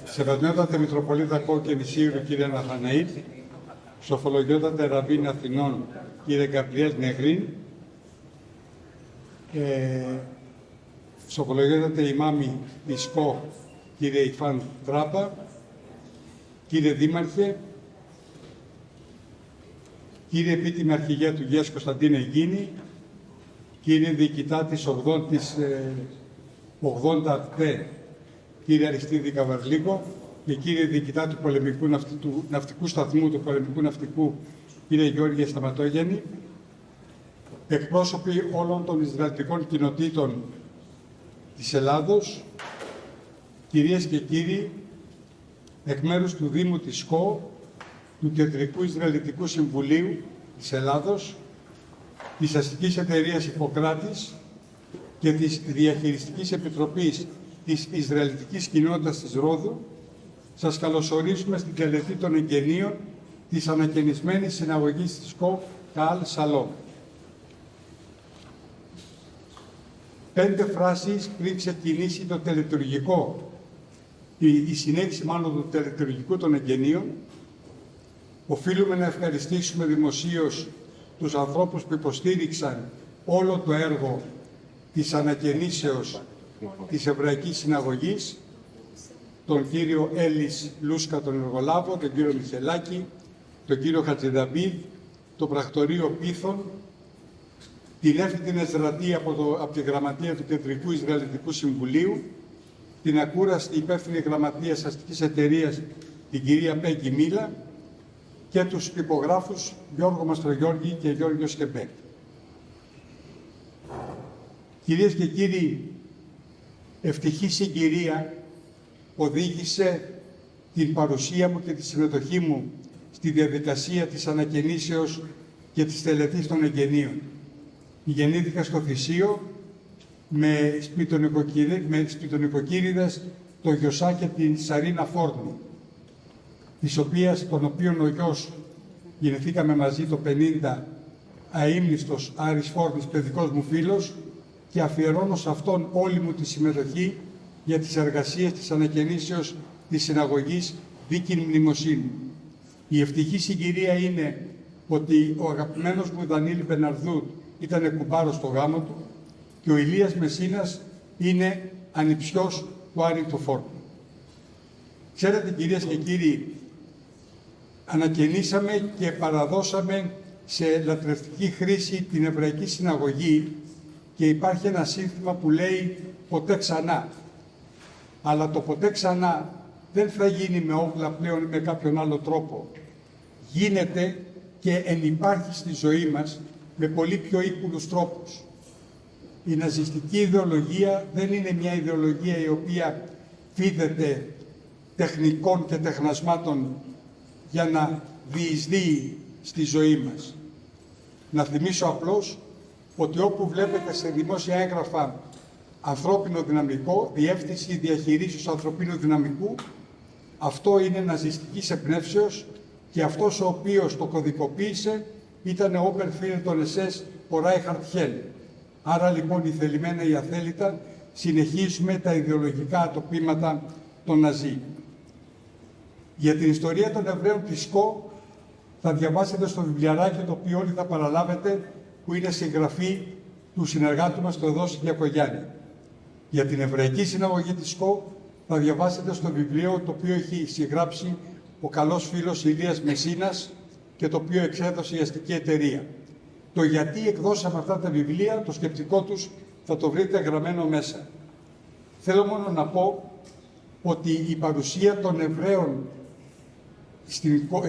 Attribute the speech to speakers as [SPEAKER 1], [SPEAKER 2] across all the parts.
[SPEAKER 1] Σεβασμιότατε Μητροπολίτα Κόκκινη Σύρου, κύριε Ναθαναήλ, Σοφολογιότατε Ραβίν Αθηνών, κύριε Γκαμπριέλ Νεγρίν, Σοφολογιότατε Ημάμι Ισκό, κύριε Ιφάν Τράπα, κύριε Δήμαρχε, κύριε Επίτιμη Αρχηγέ του Γείας Κωνσταντίνε Γκίνη, κύριε Διοικητά της 80 ΤΕ, κύριε Αριστίδη Καβαρλίκο, και κύριε Διοικητά του Ναυτικού Σταθμού του Πολεμικού Ναυτικού, κύριε Γιώργη Σταματόγεννη, εκπρόσωποι όλων των Ισραηλιτικών κοινοτήτων της Ελλάδος, κυρίες και κύριοι, εκ μέρους του Δήμου της ΣΚΟ, του Κεντρικού Ισραηλιτικού Συμβουλίου της Ελλάδος, της Αστικής Εταιρείας Ιπποκράτης και της Διαχειριστικής Επιτροπής της Ισραηλιτικής Κοινότητας της Ρόδου, σας καλωσορίζουμε στην τελετή των εγγενείων της ανακαινισμένης συναγωγής της ΣΚΟ Καλ Σαλόμ. 5 φράσεις πριν ξεκινήσει το τελετουργικό, η συνέχιση μάλλον του τελετουργικού των εγγενείων. Οφείλουμε να ευχαριστήσουμε δημοσίως τους ανθρώπους που υποστήριξαν όλο το έργο της ανακαινήσεως της Εβραϊκής Συναγωγής, τον κύριο Έλλης Λούσκα τον Εργολάβο, τον κύριο Μιχελάκη, τον κύριο Χατζηδαμπίδ, το πρακτορείο Πίθων, την Εύθυνη Εζρατή από τη Γραμματεία του Κεντρικού Ισραηλιτικού Συμβουλίου, την ακούραστη υπεύθυνη γραμματείας Αστικής Εταιρείας, την κυρία Πέγκη Μίλα, και τους τυπογράφους Γιώργο Μαστρογιώργη και Γιώργιο Σκεμπέκ. Κυρίες και κύριοι, ευτυχή συγκυρία οδήγησε την παρουσία μου και τη συμμετοχή μου στη διαδικασία της ανακαινήσεως και της τελετής των εγγενείων. Γεννήθηκα στο Θησίο με σπιτονικοκύριδες τον Γιωσά και την Σαρίνα Φόρνη, των οποίων ο γιος γεννηθήκαμε μαζί το 50, αείμνηστος Άρης Φόρνης, παιδικός μου φίλος, και αφιερώνω σε αυτόν όλη μου τη συμμετοχή για τις εργασίες της ανακαινήσεως της συναγωγής Δίκην Μνημοσύνη. Η ευτυχή συγκυρία είναι ότι ο αγαπημένος μου Δανίλη Μπεναρδού ήταν κουμπάρος στο γάμο του και ο Ηλίας Μεσίνας είναι ανιψιός του Άρη του Φόρνου. Ξέρετε, κυρίες και κύριοι, ανακαινήσαμε και παραδώσαμε σε λατρευτική χρήση την Εβραϊκή Συναγωγή και υπάρχει ένα σύνθημα που λέει «Ποτέ ξανά». Αλλά το «ποτέ ξανά» δεν θα γίνει με όπλα πλέον ή με κάποιον άλλο τρόπο. Γίνεται και ενυπάρχει στη ζωή μας με πολύ πιο ύπουλους τρόπους. Η ναζιστική ιδεολογία δεν είναι μια ιδεολογία η οποία φίδεται τεχνικών και τεχνασμάτων για να διεισδύει στη ζωή μας. Να θυμίσω απλώς ότι όπου βλέπετε σε δημόσια έγγραφα ανθρώπινο δυναμικό, διεύθυνση διαχειρίσεως ανθρωπίνου δυναμικού, αυτό είναι ναζιστικής εμπνεύσεως και αυτός ο οποίος το κωδικοποίησε ήταν ο Oberführer των SS, ο Ράιχαρτ Χέλ. Άρα λοιπόν, η θελημένα ή αθέλητα, συνεχίζουμε τα ιδεολογικά ατοπήματα των Ναζί. Για την ιστορία των Εβραίων της ΣΚΟ θα διαβάσετε στο βιβλιαράκι, το οποίο όλοι θα παραλάβετε, που είναι συγγραφή του συνεργάτου μας, του Εδώση Γιακογιάννη. Για την Εβραϊκή Συναγωγή της ΣΚΟ θα διαβάσετε στο βιβλίο το οποίο έχει συγγράψει ο καλός φίλος Ηλίας Μεσίνας και το οποίο εξέδωσε η Αστική Εταιρεία. Το γιατί εκδώσαμε αυτά τα βιβλία, το σκεπτικό τους, θα το βρείτε γραμμένο μέσα. Θέλω μόνο να πω ότι η παρουσία των Εβραίων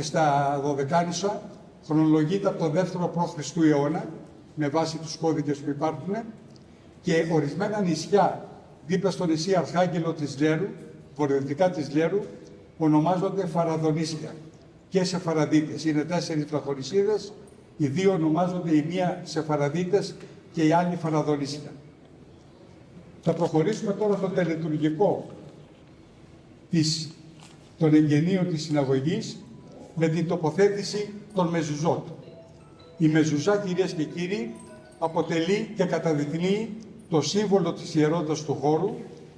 [SPEAKER 1] στα Δωδεκάνησα χρονολογείται από το 2ο π.Χ. αιώνα, με βάση τους κώδικες που υπάρχουν, και ορισμένα νησιά δίπλα στο νησί Αρχάγγελο της Λέρου, βορειοδυτικά της Λέρου, ονομάζονται Φαραδονίσια και Σεφαραδίτες. Είναι 4 βραχονησίδες, οι 2 ονομάζονται, η μία Σεφαραδίτες και η άλλη Φαραδονίσια. Θα προχωρήσουμε τώρα στο τελετουργικό των εγγενείων της συναγωγής με την τοποθέτηση των μεζουζότ. Η μεζουζά, κυρίες και κύριοι, αποτελεί και καταδεικνύει το σύμβολο της ιερότητας του χώρου,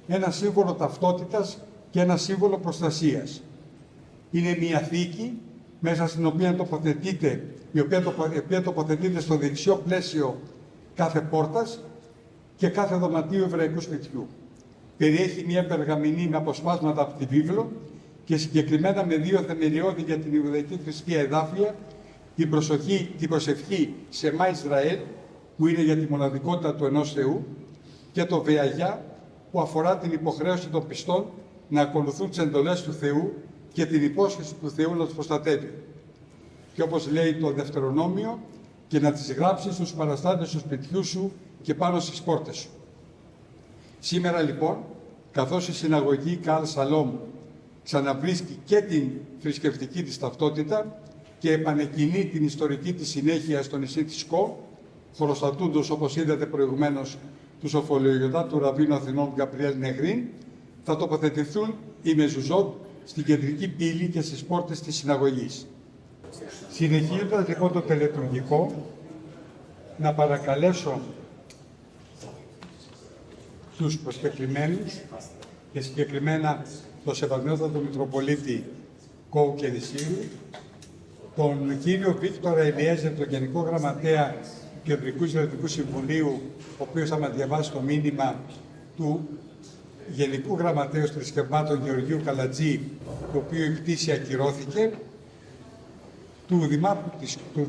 [SPEAKER 1] ένα σύμβολο ταυτότητας και ένα σύμβολο προστασίας. Είναι μια θήκη μέσα στην οποία τοποθετείται, η οποία τοποθετείται στο δεξιό πλαίσιο κάθε πόρτας και κάθε δωματίου εβραϊκού σπιτιού. Περιέχει μια περγαμηνή με αποσπάσματα από τη βίβλο και συγκεκριμένα με 2 θεμελιώδη για την Ιουδαϊκή θρησκεία εδάφια, την προσευχή Σεμά Ισραήλ, που είναι για τη μοναδικότητα του ενός Θεού, και το Βεαγιά, που αφορά την υποχρέωση των πιστών να ακολουθούν τις εντολές του Θεού και την υπόσχεση του Θεού να τους προστατεύει. Και όπως λέει το Δευτερονόμιο, και να τις γράψεις στους παραστάτες του σπιτιού σου και πάνω στις πόρτες σου. Σήμερα λοιπόν, καθώς η συναγωγή Καλ Σαλόμ ξαναβρίσκει και την θρησκευτική της ταυτότητα και επανεκκινεί την ιστορική της συνέχεια στο νησί της Κο, χωροστατούντος, όπως είδατε προηγουμένως, του σοφολογιωτά του Ραβίνου Αθηνών Γκαπριέλ Νεγρίν, θα τοποθετηθούν οι μεζουζότ στην κεντρική πύλη και στις πόρτες της συναγωγής. Συνεχίζοντας λοιπόν το τελετουργικό, να παρακαλέσω τους προσκεκλημένους και συγκεκριμένα τον Σεβασμιότατο Μητροπολίτη Κόου και Νησίρου, τον κύριο Βίκτορα Ελιέζερ, τον Γενικό Γραμματέα του Κεντρικού Συλλογικού Συμβουλίου, ο οποίος θα μας διαβάσει το μήνυμα του Γενικού Γραμματέου Θρησκευμάτων Γεωργίου Καλατζή, το οποίο η πτήση ακυρώθηκε, του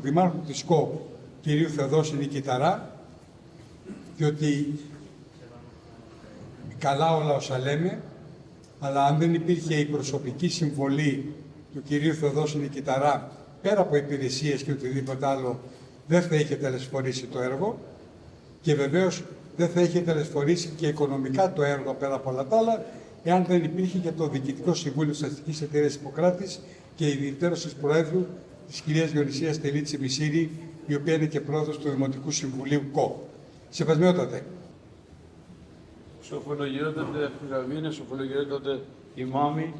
[SPEAKER 1] Δημάρχου της ΚΟ, κυρίου Θεοδόση Νικηταρά, διότι καλά όλα όσα λέμε, αλλά αν δεν υπήρχε η προσωπική συμβολή του κυρίου Θεοδόση Νικηταρά, πέρα από υπηρεσίες και οτιδήποτε άλλο, δεν θα είχε τελεσφορήσει το έργο και βεβαίως δεν θα είχε τελεσφορήσει και οικονομικά το έργο πέρα από όλα τα άλλα, εάν δεν υπήρχε και το Διοικητικό Συμβούλιο της Αστικής Εταιρείας Ιπποκράτης και η ιδιαιτέρως της Προέδρου της κυρίας Διονυσίας Τελίτση Μισήρη, η οποία είναι και πρόεδρος του Δημοτικού Συμβουλίου ΚΟ. Σεβασμιότατε.
[SPEAKER 2] Σοφολογιότατε Ραβίνε, σοφολογιότατε Ημάμι,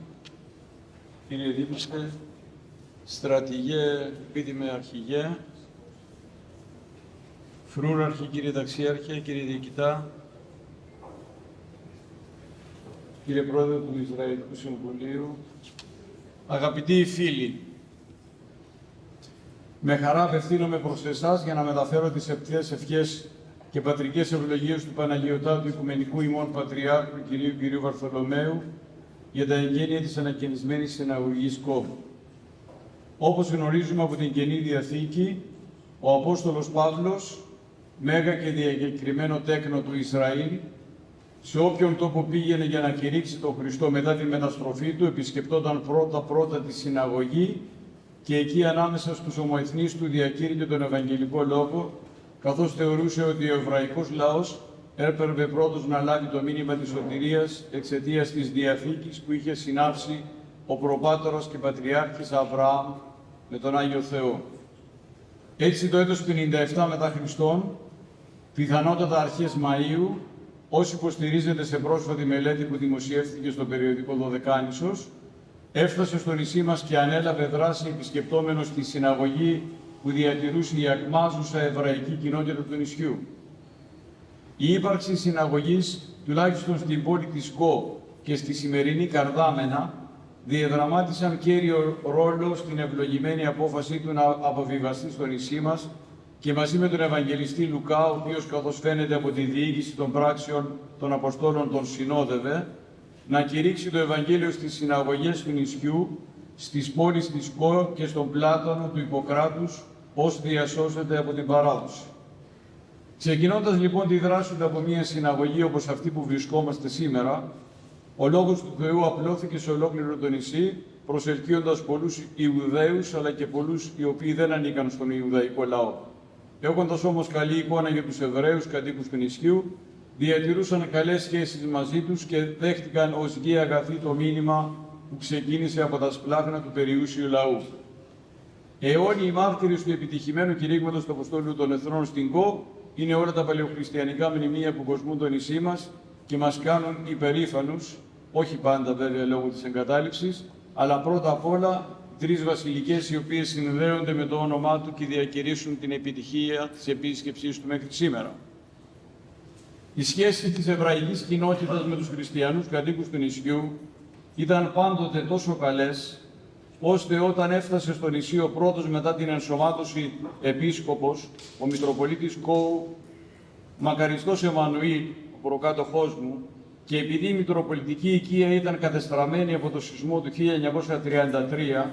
[SPEAKER 2] κύριε Δήμαρχε, στρατηγέ, επίτιμε αρχηγέ, φρούραρχη, κύριε Ταξίαρχε, κύριε Διοικητά, κύριε Πρόεδρε του Ισραηλικού Συμβουλίου, αγαπητοί φίλοι, με χαρά απευθύνομαι προς εσάς για να μεταφέρω τις επτές ευχές και πατρικές ευλογίες του Παναγιωτάτου Οικουμενικού ημών Πατριάρχου κυρίου Βαρθολομαίου για τα εγγένεια της ανακαινισμένης συναγωγής ΚΟΒ. Όπως γνωρίζουμε από την Καινή Διαθήκη, ο Απόστολος Παύλος, μέγα και διακεκριμένο τέκνο του Ισραήλ, σε όποιον τόπο πήγαινε για να κηρύξει τον Χριστό μετά τη μεταστροφή του, επισκεπτόταν πρώτα τη συναγωγή και εκεί ανάμεσα στους ομοεθνείς του διακήρυκε τον Ευαγγελικό Λόγο, καθώς θεωρούσε ότι ο εβραϊκός λαός έπρεπε πρώτος να λάβει το μήνυμα της σωτηρίας εξαιτίας της Διαθήκης που είχε συνάψει ο προπάτορος και πατριάρχης Αβραάμ με τον Άγιο Θεό. Έτσι το έτος 57 μετά Χριστόν, πιθανότατα αρχές Μαΐου, όσοι υποστηρίζεται σε πρόσφατη μελέτη που δημοσιεύτηκε στο περιοδικό Δωδεκάνησος, έφτασε στο νησί μας και ανέλαβε δράση επισκεπτόμενος τη συναγωγή που διατηρούσε η ακμάζουσα εβραϊκή κοινότητα του νησιού. Η ύπαρξη συναγωγής, τουλάχιστον στην πόλη της Κο και στη σημερινή Καρδάμενα, διαδραμάτισαν κέριο ρόλο στην ευλογημένη απόφαση του να αποβιβαστεί στο νησί μας και μαζί με τον Ευαγγελιστή Λουκά, ο οποίος καθώς φαίνεται από τη διοίκηση των πράξεων των Αποστόλων τον συνόδευε, να κηρύξει το Ευαγγέλιο στις συναγωγές του νησιού, στις πόλεις της Κο και στον Πλάτωνο του Ιπποκράτους, ως διασώσεται από την παράδοση. Ξεκινώντας λοιπόν τη δράση του από μια συναγωγή όπως αυτή που βρισκόμαστε σήμερα, ο Λόγος του Θεού απλώθηκε σε ολόκληρο το νησί, προσελκύοντας πολλούς Ιουδαίους, αλλά και πολλούς οι οποίοι δεν ανήκαν στον Ιουδαϊκό λαό. Έχοντας όμως καλή εικόνα για τους Εβραίους κατοίκους του νησιού, διατηρούσαν καλές σχέσεις μαζί τους και δέχτηκαν ως γη αγαθή το μήνυμα που ξεκίνησε από τα σπλάχνα του περιούσιου λαού. Αιώνιοι μάρτυρες του επιτυχημένου κηρύγματος του Αποστόλου των Εθνών στην Κο είναι όλα τα παλαιοχριστιανικά μνημεία που κοσμούν το νησί μας και μας κάνουν υπερήφανους, όχι πάντα βέβαια λόγω της εγκατάλειψης, αλλά πρώτα απ' όλα τρεις βασιλικές οι οποίες συνδέονται με το όνομά του και διακηρύσουν την επιτυχία της επίσκεψής του μέχρι σήμερα. Η σχέση της εβραϊκής κοινότητας με τους χριστιανούς κατοίκους του νησιού ήταν πάντοτε τόσο καλές, ώστε όταν έφτασε στο νησί ο πρώτος μετά την ενσωμάτωση επίσκοπος, ο Μητροπολίτης Κόου, μακαριστός Εμμανουήλ, ο προκάτοχός μου, και επειδή η Μητροπολιτική οικία ήταν κατεστραμμένη από το σεισμό του 1933,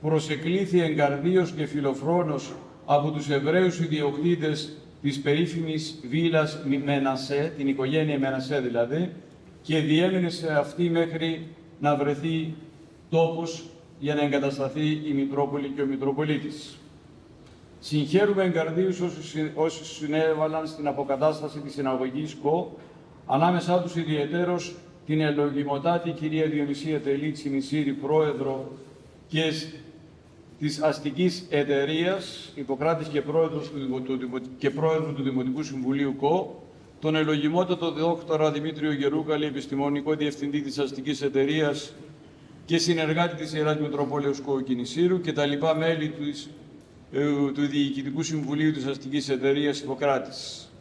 [SPEAKER 2] προσεκλήθη εγκαρδίως και φιλοφρόνος από τους Εβραίους ιδιοκτήτες της περίφημης βίλας Μενασέ, την οικογένεια Μενασέ δηλαδή, και διέμεινε σε αυτή μέχρι να βρεθεί τόπος για να εγκατασταθεί η Μητρόπολη και ο Μητροπολίτης. Συγχαίρουμε εγκαρδίους όσοι συνέβαλαν στην αποκατάσταση της συναγωγής ΚΟ, ανάμεσά τους ιδιαιτέρως την ευλογημοτάτη κυρία Διονυσία Τελίτση Μισήρη, πρόεδρο της αστικής εταιρείας, υποκράτης και πρόεδρο του Δημοτικού Συμβουλίου ΚΟ, τον ευλογημότατο δόκτωρα Δημήτριο Γερούκαλη, επιστημονικό διευθυντή της αστικής εταιρείας και συνεργάτη της Ιεράς Μητροπόλεως ΚΟ Κινησίρου και τα λοιπά μέλη του Διοικητικού Συμβουλίου της Αστικής Εταιρείας Ιπποκράτης.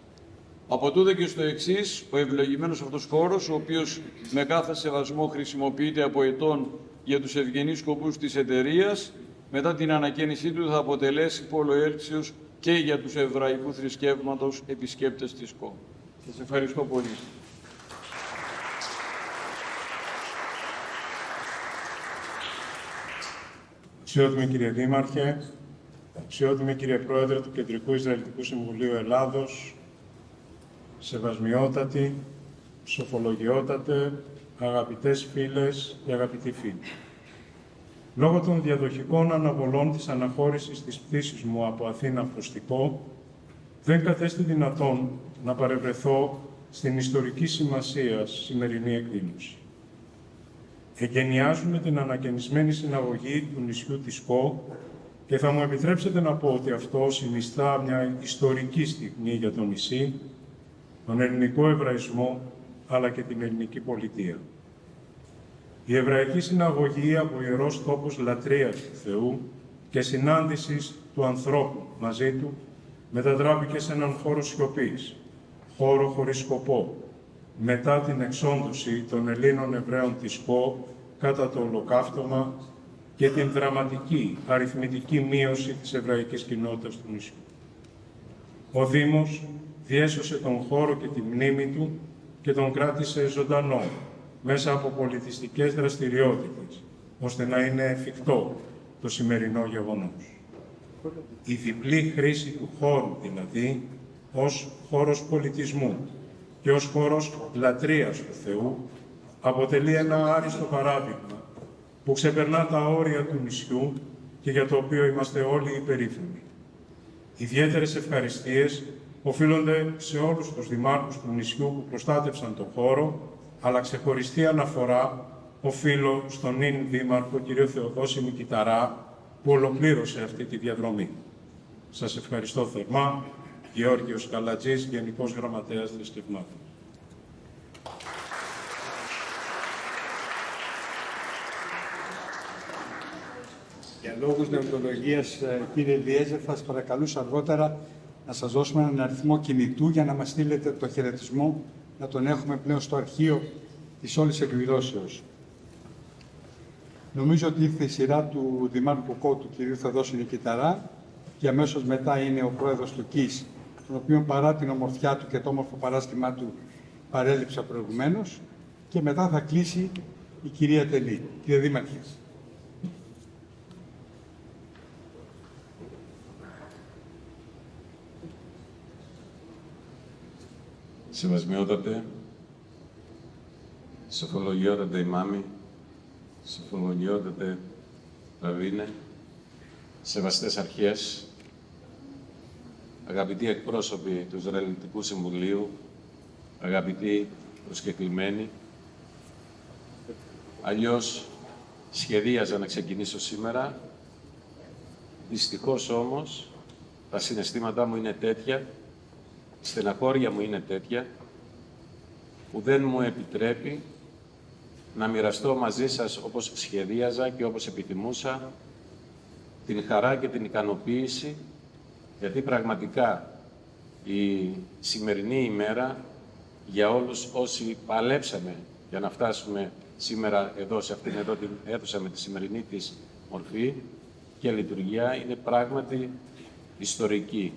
[SPEAKER 2] Από τούδε και στο εξής, ο ευλογημένος αυτός χώρος, ο οποίος με κάθε σεβασμό χρησιμοποιείται από ετών για τους ευγενείς σκοπούς της εταιρείας, μετά την ανακαίνισή του θα αποτελέσει πόλο έλξεως και για τους εβραϊκού θρησκεύματος επισκέπτες της ΚΟ. Σας ευχαριστώ πολύ.
[SPEAKER 3] Αξιότιμη κύριε Δήμαρχε, αξιότιμη κύριε Πρόεδρε του Κεντρικού Ισραηλιτικού Συμβουλίου Ελλάδος, σεβασμιότατοι, σοφολογιότατε, αγαπητές φίλες και αγαπητοί φίλοι. Λόγω των διαδοχικών αναβολών της αναχώρησης της πτήσης μου από Αθήνα προς την ΚΟ, δεν κατέστη δυνατόν να παρευρεθώ στην ιστορική σημασία σημερινή εκδήλωση. Εγκαινιάζουμε την ανακαινισμένη συναγωγή του νησιού της ΚΟ και θα μου επιτρέψετε να πω ότι αυτό συνιστά μια ιστορική στιγμή για το νησί, τον ελληνικό εβραϊσμό, αλλά και την ελληνική πολιτεία. Η εβραϊκή συναγωγή από ιερός τόπος λατρείας του Θεού και συνάντησης του ανθρώπου μαζί του μετατράπηκε σε έναν χώρο σιωπής, χώρο χωρίς σκοπό, μετά την εξόντωση των Ελλήνων Εβραίων της ΚΟ κατά το Ολοκαύτωμα και την δραματική αριθμητική μείωση της εβραϊκής κοινότητας του νησιού. Ο Δήμος διέσωσε τον χώρο και τη μνήμη του και τον κράτησε ζωντανό μέσα από πολιτιστικές δραστηριότητες, ώστε να είναι εφικτό το σημερινό γεγονός. Η διπλή χρήση του χώρου, δηλαδή, ως χώρος πολιτισμού και ως χώρος λατρείας του Θεού, αποτελεί ένα άριστο παράδειγμα που ξεπερνά τα όρια του νησιού και για το οποίο είμαστε όλοι υπερήφανοι. Ιδιαίτερες ευχαριστίες οφείλονται σε όλους τους δημάρχους του νησιού που προστάτευσαν τον χώρο, αλλά ξεχωριστή αναφορά οφείλω στον νυν δήμαρχο κ. Θεοδόση Μικηταρά, που ολοκλήρωσε αυτή τη διαδρομή. Σας ευχαριστώ θερμά. Γεώργιος Καλατζής, Γενικός Γραμματέας Θρησκευμάτων.
[SPEAKER 1] Για λόγους δεοντολογίας, κύριε Λιέζερ, θα σας παρακαλούσα αργότερα να σας δώσουμε έναν αριθμό κινητού για να μας στείλετε το χαιρετισμό, να τον έχουμε πλέον στο αρχείο της όλης εκδηλώσεως. Νομίζω ότι ήρθε η σειρά του Δημάρχου ΚΟ, του κ. Θεοδόση Μικηταρά, και αμέσως μετά είναι ο πρόεδρος του ΚΙΣ, τον οποίο παρά την ομορφιά του και το όμορφο παράστημά του παρέλειψα προηγουμένως, και μετά θα κλείσει η κυρία Τελή. Κύριε Δήμαρχε.
[SPEAKER 4] Σεβασμιότατε, σοφολογιότατε ημάμι, σοφολογιότατε ραβίνε, σεβαστές αρχές, αγαπητοί εκπρόσωποι του Ισραηλιτικού Συμβουλίου, αγαπητοί προσκεκλημένοι, αλλιώς σχεδίαζα να ξεκινήσω σήμερα, δυστυχώς όμως τα συναισθήματά μου είναι τέτοια, η στεναχώρια μου είναι τέτοια, που δεν μου επιτρέπει να μοιραστώ μαζί σας όπως σχεδίαζα και όπως επιθυμούσα την χαρά και την ικανοποίηση, γιατί πραγματικά η σημερινή ημέρα για όλους όσοι παλέψαμε για να φτάσουμε σήμερα εδώ, σε αυτήν εδώ την αίθουσα με τη σημερινή της μορφή και λειτουργία, είναι πράγματι ιστορική.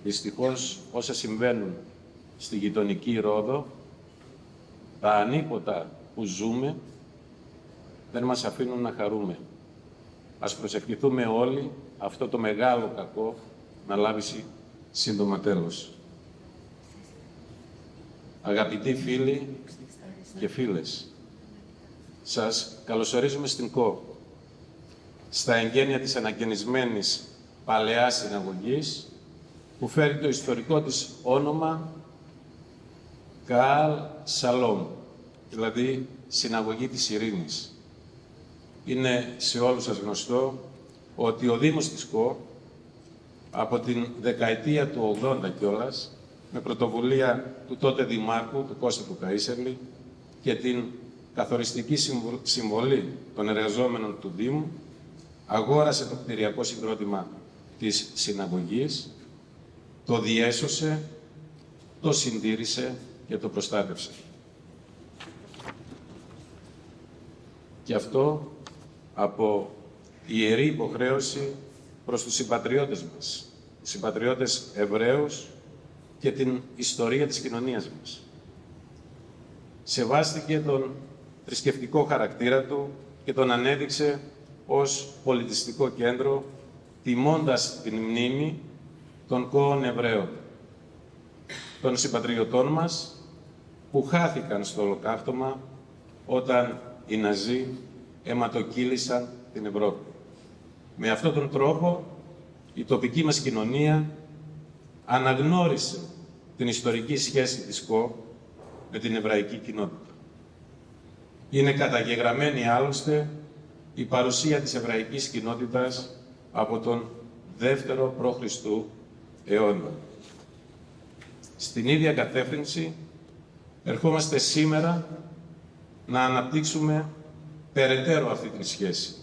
[SPEAKER 4] Δυστυχώς, όσα συμβαίνουν στη γειτονική Ρόδο, τα ανίποτα που ζούμε, δεν μας αφήνουν να χαρούμε. Ας προσευχηθούμε όλοι αυτό το μεγάλο κακό να λάβει σύντομα τέλος. Αγαπητοί φίλοι και φίλες, σας καλωσορίζουμε στην ΚΟ, στα εγγένεια της ανακαινισμένης Παλαιάς Συναγωγής, που φέρει το ιστορικό της όνομα Καάλ Σαλόμ, δηλαδή Συναγωγή της Ειρήνης. Είναι σε όλους σας γνωστό ότι ο Δήμος της ΚΟ, από την δεκαετία του 80 κιόλας, με πρωτοβουλία του τότε Δημάρχου, του Κώστα του Καΐσερλη, και την καθοριστική συμβολή των εργαζόμενων του Δήμου, αγόρασε το κτηριακό συγκρότημα της Συναγωγής, το διέσωσε, το συντήρησε και το προστάτευσε. Και αυτό από ιερή υποχρέωση προς τους συμπατριώτες μας, τους συμπατριώτες Εβραίους και την ιστορία της κοινωνίας μας. Σεβάστηκε τον θρησκευτικό χαρακτήρα του και τον ανέδειξε ως πολιτιστικό κέντρο, τιμώντας την μνήμη των κόων Εβραίων, των συμπατριωτών μας που χάθηκαν στο ολοκαύτωμα όταν οι Ναζί αιματοκύλησαν την Ευρώπη. Με αυτόν τον τρόπο η τοπική μας κοινωνία αναγνώρισε την ιστορική σχέση της ΚΟ με την εβραϊκή κοινότητα. Είναι καταγεγραμμένη άλλωστε η παρουσία της εβραϊκής κοινότητας από τον 2ο π.Χ. αιώνα. Στην ίδια κατεύθυνση ερχόμαστε σήμερα να αναπτύξουμε περαιτέρω αυτή τη σχέση.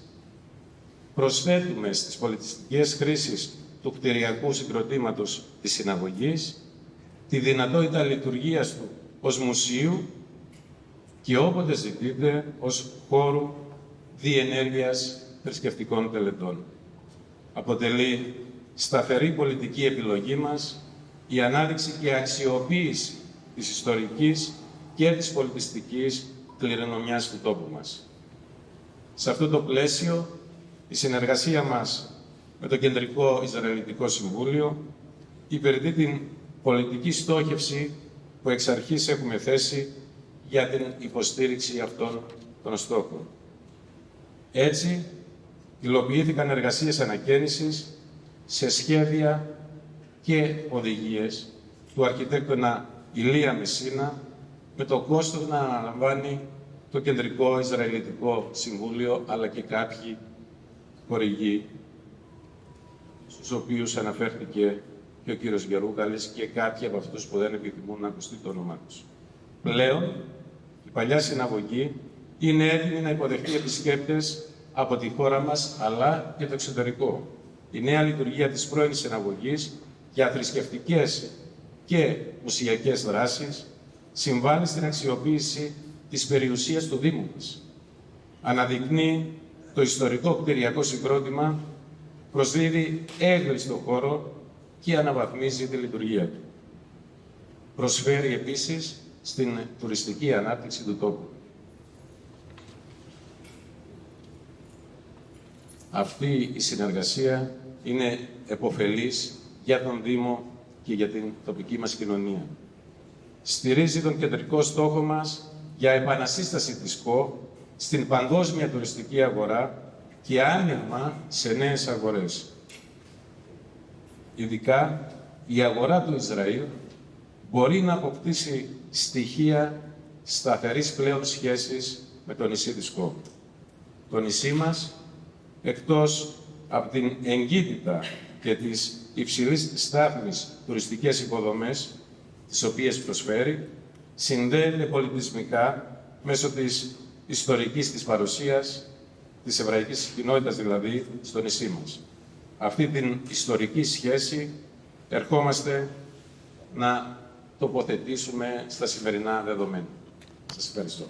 [SPEAKER 4] Προσθέτουμε στις πολιτιστικές χρήσεις του κτηριακού συγκροτήματος της Συναγωγής τη δυνατότητα λειτουργίας του ως μουσείου και όποτε ζητείτε ως χώρου διενέργειας θρησκευτικών τελετών. Αποτελεί σταθερή πολιτική επιλογή μας η ανάδειξη και αξιοποίηση της ιστορικής και της πολιτιστικής κληρονομιάς του τόπου μας. Σε αυτό το πλαίσιο, η συνεργασία μας με το Κεντρικό Ισραηλιτικό Συμβούλιο υπηρετεί την πολιτική στόχευση που εξ αρχής έχουμε θέσει για την υποστήριξη αυτών των στόχων. Έτσι, υλοποιήθηκαν εργασίες ανακαίνησης σε σχέδια και οδηγίες του αρχιτέκτονα Ηλία Μεσίνα, με το κόστος να αναλαμβάνει το Κεντρικό Ισραηλιτικό Συμβούλιο, αλλά και κάποιοι χορηγοί, στους οποίους αναφέρθηκε και ο κύριος Γερούγαλης και κάποιοι από αυτούς που δεν επιθυμούν να ακουστεί το όνομά τους. Πλέον, η παλιά συναγωγή είναι έτοιμη να υποδεχτεί επισκέπτες από τη χώρα μας, αλλά και το εξωτερικό. Η νέα λειτουργία της πρώην συναγωγής για θρησκευτικές και μουσιακές δράσεις συμβάλλει στην αξιοποίηση της περιουσίας του Δήμου μας. Αναδεικνύει το ιστορικό κτηριακό συγκρότημα, προσδίδει έγκλειστο χώρο και αναβαθμίζει τη λειτουργία του. Προσφέρει επίσης στην τουριστική ανάπτυξη του τόπου. Αυτή η συνεργασία είναι επωφελής για τον Δήμο και για την τοπική μας κοινωνία. Στηρίζει τον κεντρικό στόχο μας για επανασύσταση της ΚΟ στην παγκόσμια τουριστική αγορά και άνοιγμα σε νέες αγορές. Ειδικά, η αγορά του Ισραήλ μπορεί να αποκτήσει στοιχεία σταθερής πλέον σχέσης με το νησί της ΚΟ. Το νησί μας, εκτός από την εγκύτητα και τις υψηλής στάθμης τουριστικές υποδομές, τις οποίες προσφέρει, συνδέεται πολιτισμικά μέσω της ιστορικής της παρουσίας, της εβραϊκής κοινότητας δηλαδή, στο νησί μας. Αυτή την ιστορική σχέση ερχόμαστε να τοποθετήσουμε στα σημερινά δεδομένα. Σας ευχαριστώ.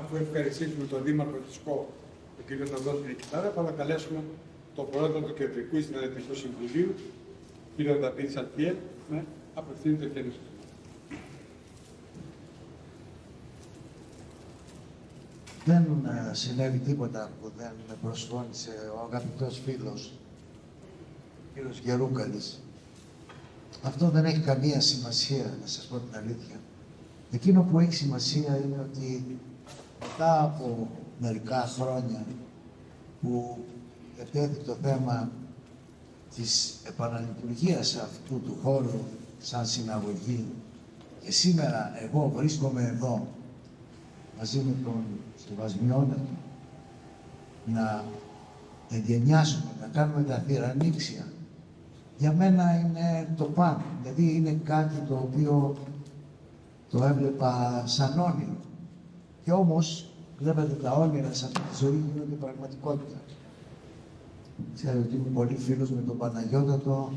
[SPEAKER 1] αφού ευχαριστήσουμε τον Δήμαρχο της ΚΟ, τον κ. Θοδότη Νικητάρα, θα καλέσουμε τον Πρόεδρο του Κεντρικού Συνεδευτικού Συμβουλίου, κ. Δαβίδ Σαλτιέ, να απευθύνει το χέρι του.
[SPEAKER 5] Δεν συνέβη τίποτα που δεν με προσφώνησε ο αγαπητός φίλος, κύριος Γερούκαλης. Αυτό δεν έχει καμία σημασία, να σας πω την αλήθεια. Εκείνο που έχει σημασία είναι ότι μετά από μερικά χρόνια που ετέθη το θέμα της επαναλειτουργίας αυτού του χώρου σαν συναγωγή και σήμερα εγώ βρίσκομαι εδώ μαζί με τον Σεβασμιώνα να εγγενιάσουμε, να κάνουμε τα θηρανίξια. Για μένα είναι το πάνω. Δηλαδή είναι κάτι το οποίο το έβλεπα σαν όνειρο. Και όμως, βλέπετε, τα όνειρα σε αυτή τη ζωή γίνονται πραγματικότητα. Ξέρω ότι είμαι πολύ φίλος με τον Παναγιώτατο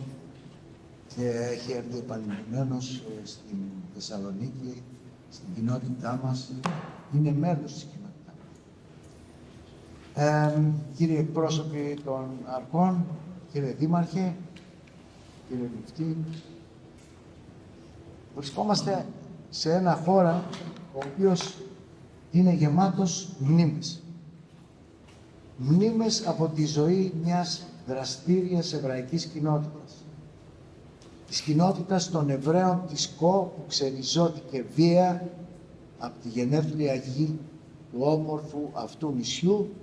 [SPEAKER 5] και έχει έρθει επανειλημμένος στην Θεσσαλονίκη, στην κοινότητά μας. Είναι μέλος της κοινότητάς μας. Κύριοι εκπρόσωποι των Αρκών, κύριε Δήμαρχε, κύριε Λουφτή, βρισκόμαστε σε ένα χώρο ο οποίος είναι γεμάτος μνήμες. Μνήμες από τη ζωή μιας δραστήριας εβραϊκής κοινότητας. Της κοινότητας των Εβραίων της ΚΟ που ξεριζώθηκε βία από τη γενέθλια γη του όμορφου αυτού νησιού,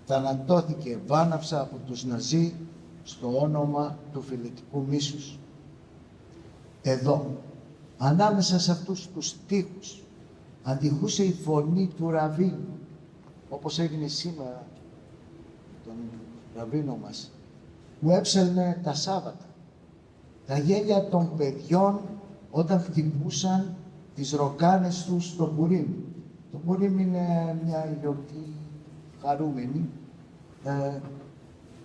[SPEAKER 5] θανατώθηκε βάναυσα από τους Ναζί στο όνομα του φιλετικού μίσους. Εδώ, ανάμεσα σε αυτούς τους τοίχους, αντιχούσε η φωνή του Ραβίνου, όπως έγινε σήμερα τον Ραβίνο μας, που έψελνε τα Σάββατα. Τα γέλια των παιδιών όταν χτυπούσαν τις ροκάνες τους στο Πουρίμ. Το Πουρίμ είναι μια γιορτή χαρούμενη.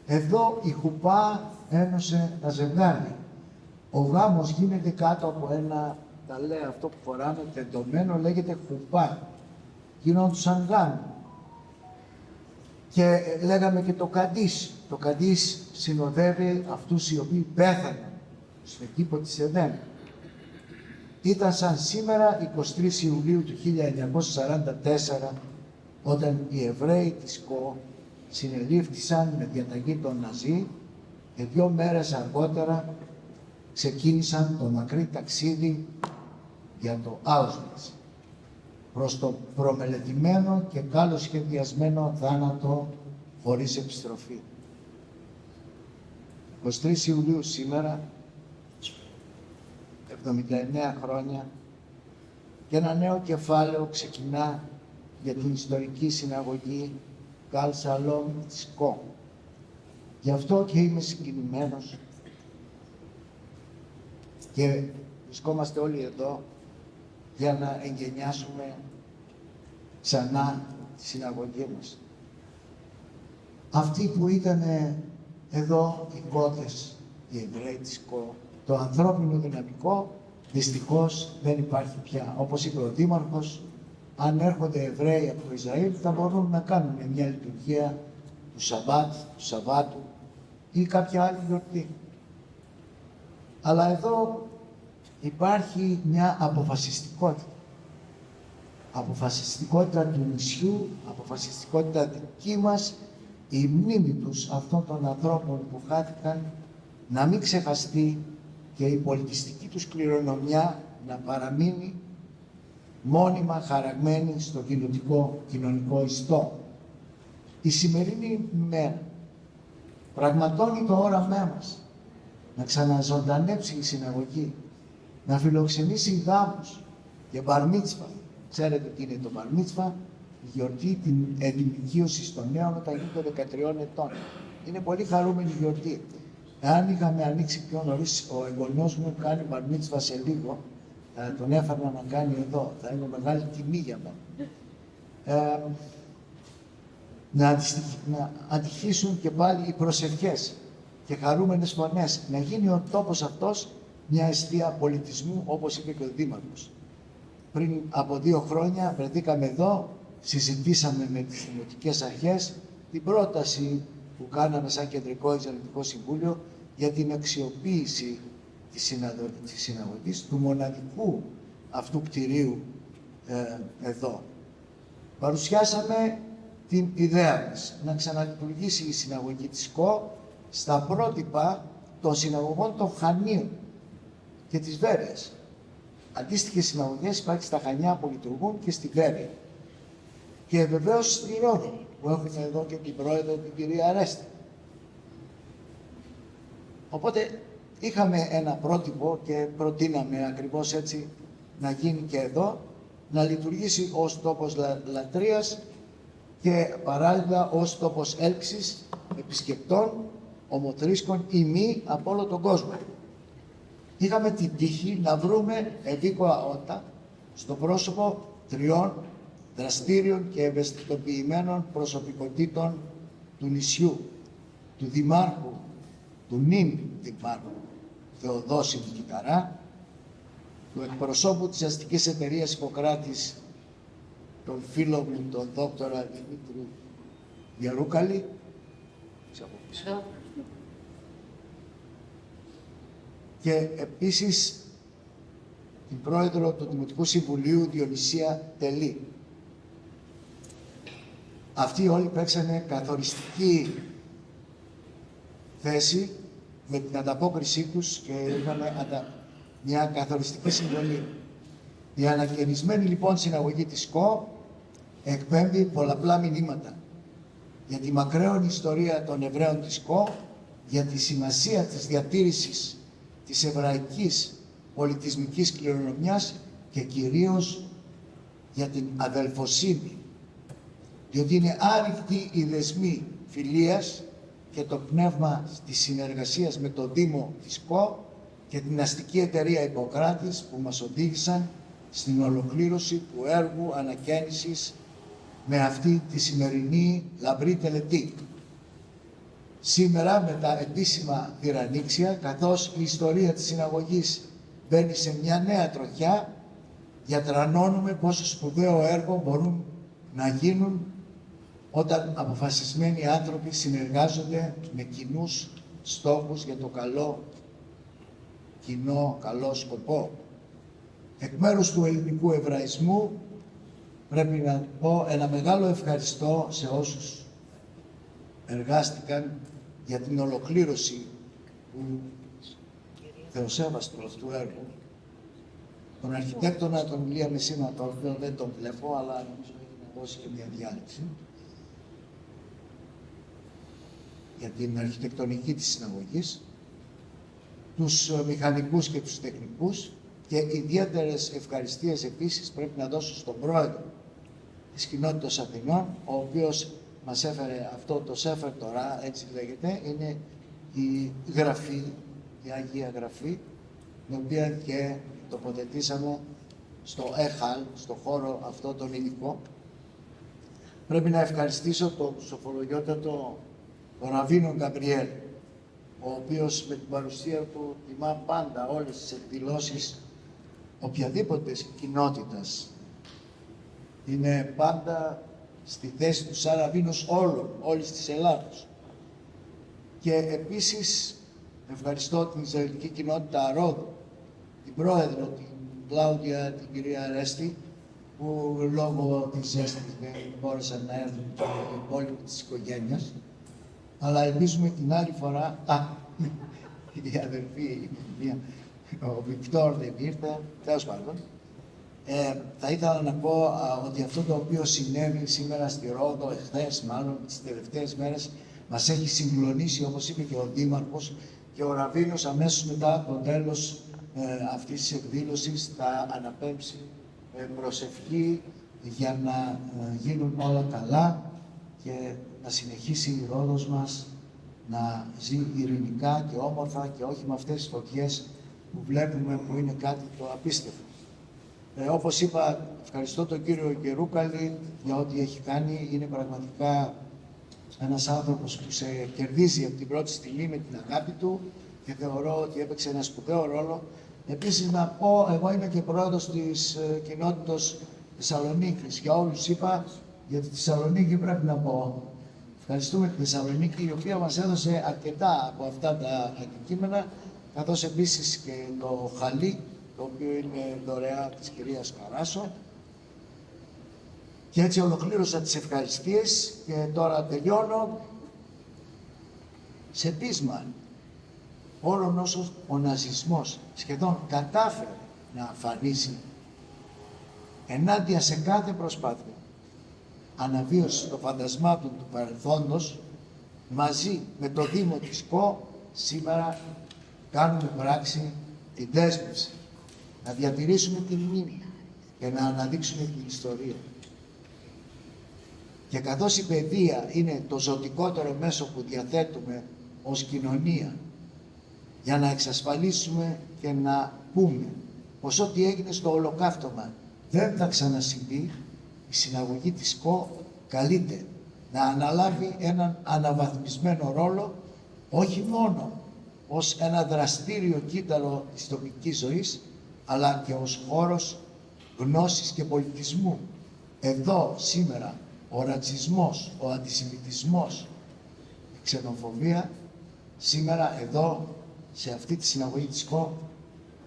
[SPEAKER 5] Εδώ η χουπά ένωσε τα ζευγάρια. Ο γάμος γίνεται κάτω από ένα, τα λέει αυτό που φοράμε, τεντωμένο, λέγεται χουπά. Γινόντουσαν γάμοι. Και λέγαμε και το Καντής. Το Καντής συνοδεύει αυτούς οι οποίοι πέθαναν στον κήπο της Εδέμ. Ήταν σαν σήμερα 23 Ιουλίου του 1944, όταν οι Εβραίοι της ΚΟ συνελήφθησαν με διαταγή των Ναζί και 2 μέρες αργότερα ξεκίνησαν το μακρύ ταξίδι για το Auschwitz προς το προμελετημένο και καλοσχεδιασμένο θάνατο χωρίς επιστροφή. 23 Ιουλίου σήμερα, 79 χρόνια, και ένα νέο κεφάλαιο ξεκινά για την ιστορική συναγωγή Καλ Σαλόμ της ΚΟ. Γι' αυτό και είμαι συγκινημένος και βρισκόμαστε όλοι εδώ για να εγκαινιάσουμε ξανά τη συναγωγή μας. Αυτοί που ήταν εδώ οι κότες, οι Εβραίοι της ΚΟ, το ανθρώπινο δυναμικό δυστυχώς δεν υπάρχει πια. Όπως είπε ο Δήμαρχος, αν έρχονται Εβραίοι από το Ισραήλ θα μπορούν να κάνουν μια λειτουργία του Σαββάτ, του Σαββάτου ή κάποια άλλη γιορτή. Αλλά εδώ υπάρχει μια αποφασιστικότητα. Αποφασιστικότητα του νησιού, αποφασιστικότητα δική μας, η μνήμη τους αυτών των ανθρώπων που χάθηκαν να μην ξεχαστεί και η πολιτιστική τους κληρονομιά να παραμείνει μόνιμα χαραγμένη στο κοινωνικό ιστό. Η σημερινή μέρα πραγματώνει το όραμά μας να ξαναζωντανέψει η συναγωγή, να φιλοξενήσει γάμους και μπαρμίτσβα. Ξέρετε τι είναι το μπαρμίτσβα? Η γιορτή, την ενηλικίωση των νέων όταν γίνονται 13 ετών. Είναι πολύ χαρούμενη γιορτή. Εάν είχαμε ανοίξει πιο νωρίς, ο εγγονός μου κάνει μπαρμίτσβα σε λίγο, τον έφερνα να κάνει εδώ. Θα είναι μεγάλη τιμή για μένα. Να αντιχύσουν και πάλι οι προσευχές και χαρούμενες φωνές. Να γίνει ο τόπος αυτός μια εστία πολιτισμού, όπως είπε και ο Δήμαρχος. Πριν από 2 χρόνια βρεθήκαμε εδώ, συζητήσαμε με τις δημοτικές αρχές την πρόταση που κάναμε σαν Κεντρικό Εξελεκτικό Συμβούλιο για την αξιοποίηση της συναγωγής του μοναδικού αυτού κτηρίου εδώ. Παρουσιάσαμε την ιδέα μας να ξαναλειτουργήσει η συναγωγή της ΚΟ στα πρότυπα των συναγωγών των Χανίων και της Βέρειας. Αντίστοιχες συναγωγές υπάρχει στα Χανιά που λειτουργούν και στη Βέρεια. Και βεβαίως στην Ρόδο, που έχουμε εδώ και την πρόεδρο, την κυρία Αρέστη. Οπότε είχαμε ένα πρότυπο και προτείναμε ακριβώς έτσι να γίνει και εδώ, να λειτουργήσει ως τόπος λατρείας και παράλληλα ως τόπος έλξης επισκεπτών, ομοτρίσκων ή μη από όλο τον κόσμο. Είχαμε την τύχη να βρούμε ευήκοα όντα στο πρόσωπο 3 δραστήριων και ευαισθητοποιημένων προσωπικότητων του νησιού, του Δημάρχου, του νυν Δημάρχου Θεοδόση Κιταρά, του εκπροσώπου της αστικής εταιρείας Ιπποκράτης, τον φίλο μου, τον δόκτορα Δημήτρη Γερούκαλη, και επίσης την πρόεδρο του Δημοτικού Συμβουλίου Διονυσία Τελή. Αυτοί όλοι παίξανε καθοριστική θέση με την ανταπόκρισή τους και είχαμε μια καθοριστική συμβολή. Η ανακαινισμένη λοιπόν συναγωγή της ΚΟ εκπέμπει πολλαπλά μηνύματα για τη μακραίωνη ιστορία των Εβραίων της ΚΟ, για τη σημασία της διατήρησης της εβραϊκής πολιτισμικής κληρονομιάς και κυρίως για την αδελφοσύνη, διότι είναι άρρηκτη η δεσμή φιλίας και το πνεύμα της συνεργασίας με το Δήμο της ΚΟ και την αστική εταιρεία Ιπποκράτης που μας οδήγησαν στην ολοκλήρωση του έργου ανακαίνησης με αυτή τη σημερινή λαμπρή τελετή. Σήμερα με τα επίσημα διρανήξια, καθώς η ιστορία της συναγωγής μπαίνει σε μια νέα τροχιά, διατρανώνουμε πόσο σπουδαίο έργο μπορούν να γίνουν όταν αποφασισμένοι άνθρωποι συνεργάζονται με κοινούς στόχους για το καλό σκοπό. Εκ μέρους του ελληνικού εβραϊσμού πρέπει να πω ένα μεγάλο ευχαριστώ σε όσους εργάστηκαν για την ολοκλήρωση του θεοσέβαστου αυτού έργου. Τον αρχιτέκτονα, τον Ηλία Μεσίνα, τον οποίο δεν τον βλέπω, αλλά νομίζω έχει να δώσει και μια διάλεξη για την αρχιτεκτονική της συναγωγής, τους μηχανικούς και τους τεχνικούς, και ιδιαίτερες ευχαριστίες επίσης πρέπει να δώσω στον πρόεδρο της Κοινότητας Αθηνών, ο οποίος μας έφερε αυτό το Σέφερ Τορά, έτσι λέγεται, είναι η γραφή, η Αγία Γραφή, την οποία και τοποθετήσαμε στο ΕΧΑΛ, στο χώρο αυτό τον υλικό. Πρέπει να ευχαριστήσω τον σοφολογιότατο τον Ραβίνο Γκαμπριέλ, ο οποίος με την παρουσία του τιμά πάντα όλες τις εκδηλώσεις οποιαδήποτε κοινότητας. Είναι πάντα στη θέση του σαν Ραβίνος όλης της Ελλάδος. Και επίσης ευχαριστώ την Ισραηλική κοινότητα Ρόδου, την πρόεδρο, την Κλάουδια, την κυρία Αρέστη, που λόγω της ζέστης δεν μπόρεσαν να έρθουν και οι υπόλοιποι της οικογένειας. Αλλά ελπίζουμε την άλλη φορά, η αδερφή, ο Βικτόρ δεν ήρθε, τέλος πάντων. Θα ήθελα να πω ότι αυτό το οποίο συνέβη σήμερα στη Ρόδο, εχθές μάλλον, τις τελευταίες μέρες, μας έχει συγκλονίσει, όπως είπε και ο Δήμαρχος, και ο Ραβίνος αμέσως μετά από το τέλος αυτής της εκδήλωσης θα αναπέμψει προσευχή για να γίνουν όλα καλά και να συνεχίσει η Ρόδος μας να ζει ειρηνικά και όμορφα και όχι με αυτές τις φωτιές που βλέπουμε που είναι κάτι το απίστευτο. Όπως είπα, ευχαριστώ τον κύριο Γερούκαλη για ό,τι έχει κάνει. Είναι πραγματικά ένας άνθρωπος που σε κερδίζει από την πρώτη στιγμή με την αγάπη του και θεωρώ ότι έπαιξε ένα σπουδαίο ρόλο. Επίσης να πω, εγώ είμαι και πρόεδρος της κοινότητας Θεσσαλονίκης. Για όλους είπα, Για τη Θεσσαλονίκη πρέπει να πω, ευχαριστούμε τη Θεσσαλονίκη, η οποία μας έδωσε αρκετά από αυτά τα αντικείμενα, καθώς επίσης και το χαλί, το οποίο είναι δωρεά της κυρίας Καράσο. Και έτσι ολοκλήρωσα τις ευχαριστίες και τώρα τελειώνω σε πείσμα όλων όσων ο ναζισμός σχεδόν κατάφερε να αφανίσει ενάντια σε κάθε προσπάθεια αναβίωση των φαντασμάτων του παρελθόντος, μαζί με το Δήμο της ΚΟ σήμερα κάνουμε πράξη την δέσμευση να διατηρήσουμε τη μνήμη και να αναδείξουμε την ιστορία. Και καθώς η παιδεία είναι το ζωτικότερο μέσο που διαθέτουμε ως κοινωνία για να εξασφαλίσουμε και να πούμε πως ό,τι έγινε στο ολοκαύτωμα δεν θα ξανασυμβεί, η συναγωγή της ΚΟ καλείται να αναλάβει έναν αναβαθμισμένο ρόλο, όχι μόνο ως ένα δραστήριο κύτταρο της τοπικής ζωής, αλλά και ως χώρος γνώσης και πολιτισμού. Εδώ σήμερα ο ρατσισμός, ο αντισημιτισμός, η ξενοφοβία, σήμερα εδώ σε αυτή τη συναγωγή της ΚΟ